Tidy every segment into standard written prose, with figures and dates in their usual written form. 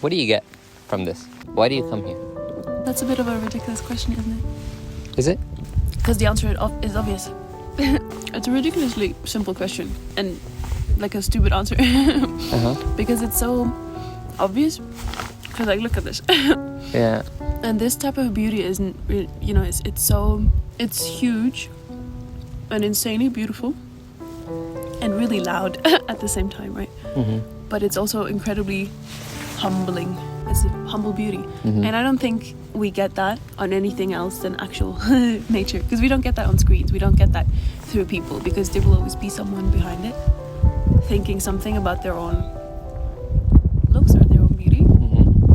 What do you get from this? Why do you come here? That's a bit of a ridiculous question, isn't it? Is it? Because the answer is obvious. It's a ridiculously simple question and like a stupid answer. Because it's so obvious. Because like, look at this. Yeah. And this type of beauty isn't, you know, it's huge and insanely beautiful and really loud at the same time, right? But it's also incredibly humbling. It's a humble beauty. And I don't think we get that on anything else than actual nature, because we don't get that on screens. We don't get that through people, because there will always be someone behind it thinking something about their own looks or their own beauty.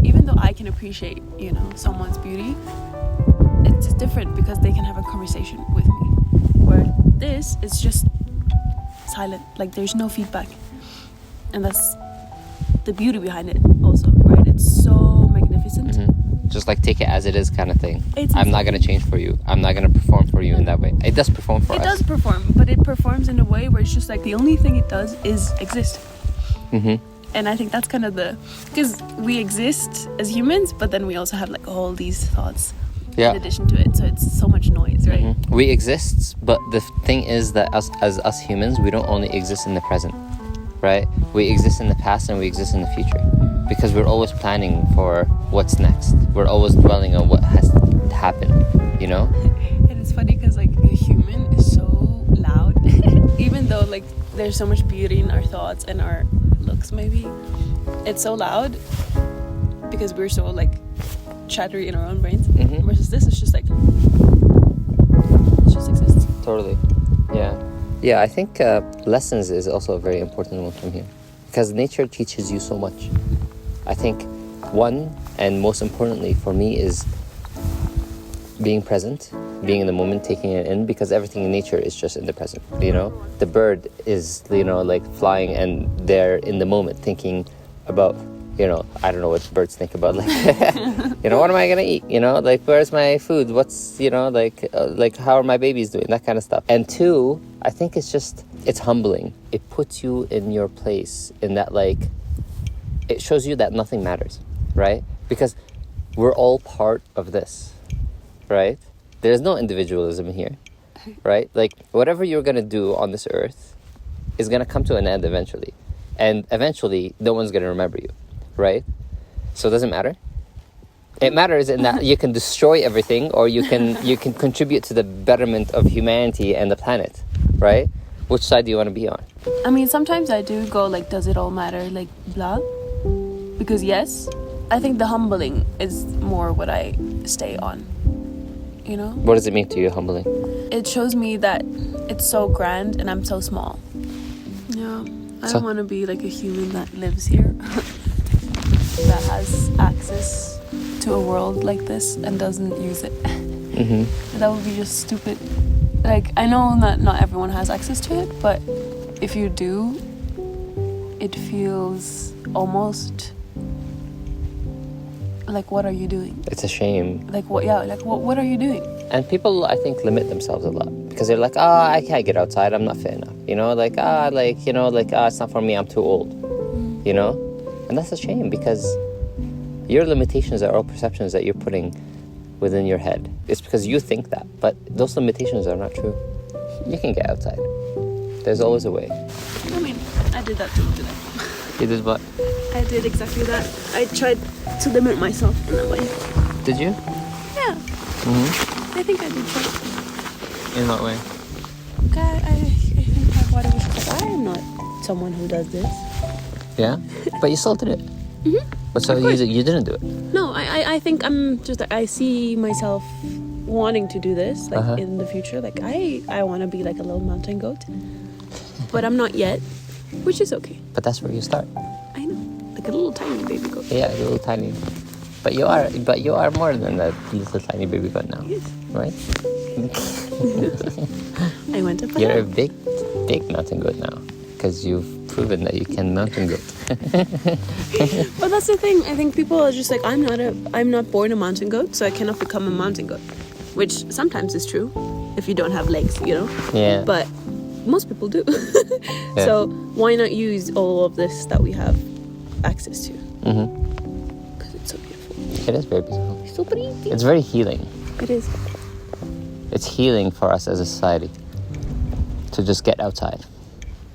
Even though I can appreciate, you know, someone's beauty, it's just different because they can have a conversation with me, where this is just silent, like there's no feedback. And that's the beauty behind it also, right? It's so magnificent. Just like take it as it is kind of thing. It's I'm not going to change for you. I'm not going to perform for you in that way. It does perform for us. It does perform, but it performs in a way where it's just like the only thing it does is exist. And I think that's kind of because we exist as humans, but then we also have like all these thoughts in addition to it. So it's so much noise, right? We exist, but the thing is that as us humans, we don't only exist in the present, right? We exist in the past and we exist in the future, because we're always planning for what's next. We're always dwelling on what has to happen, you know? And it's funny because like a human is so loud, even though like there's so much beauty in our thoughts and our looks, maybe it's so loud because we're so like chattery in our own brains, versus this is just like it just exists. Totally. Yeah, I think lessons is also a very important one from here, because nature teaches you so much. I think one, and most importantly for me, is being present, being in the moment, taking it in, because everything in nature is just in the present, you know? The bird is, you know, like flying, and they're in the moment thinking about, you know, I don't know what birds think about, like, you know, what am I gonna eat? You know, like, where's my food? What's, you know, like how are my babies doing? That kind of stuff. And two, I think it's humbling. It puts you in your place, in that, like, it shows you that nothing matters, right? Because we're all part of this, right? There's no individualism here, right? Like, whatever you're gonna do on this earth is gonna come to an end eventually. And eventually, no one's gonna remember you, right? So it doesn't matter. It matters in that you can destroy everything, or you can contribute to the betterment of humanity and the planet, right? Which side do you want to be on? I mean, sometimes I do go like, does it all matter? Like, blah. Because yes, I think the humbling is more what I stay on, you know? What does it mean to you, humbling? It shows me that it's so grand and I'm so small. Yeah, I don't want to be like a human that lives here, that has access to a world like this and doesn't use it. That would be just stupid. Like, I know that not everyone has access to it, but if you do, it feels almost like, what are you doing? It's a shame. Like, what? Yeah, like, what are you doing? And people, I think, limit themselves a lot, because they're like, I can't get outside, I'm not fit enough, you know, like, it's not for me, I'm too old, you know? And that's a shame, because your limitations are all perceptions that you're putting within your head. It's because you think that, but those limitations are not true. You can get outside. There's always a way. I mean, I did that too today. You did what? I did exactly that. I tried to limit myself in a way. Did you? Yeah. I think I did try. In what way? I think my body was just like, I am not someone who does this. Yeah? But you still did it. But so you didn't do it? No, I think I'm just like, I see myself wanting to do this, like, in the future. Like, I want to be like a little mountain goat. But I'm not yet, which is okay. But that's where you start. I know. Like a little tiny baby goat. Yeah, a little tiny. But you are more than a little tiny baby goat now. Yes. Right? I went to You're a big mountain goat now, because you've proven that you can mountain goat. But that's the thing. I think people are just like, I'm not born a mountain goat, so I cannot become a mountain goat. Which sometimes is true, if you don't have legs, you know? Yeah. But most people do. So why not use all of this that we have access to? It is very beautiful. So pretty. It's very healing. It is. It's healing for us as a society to just get outside.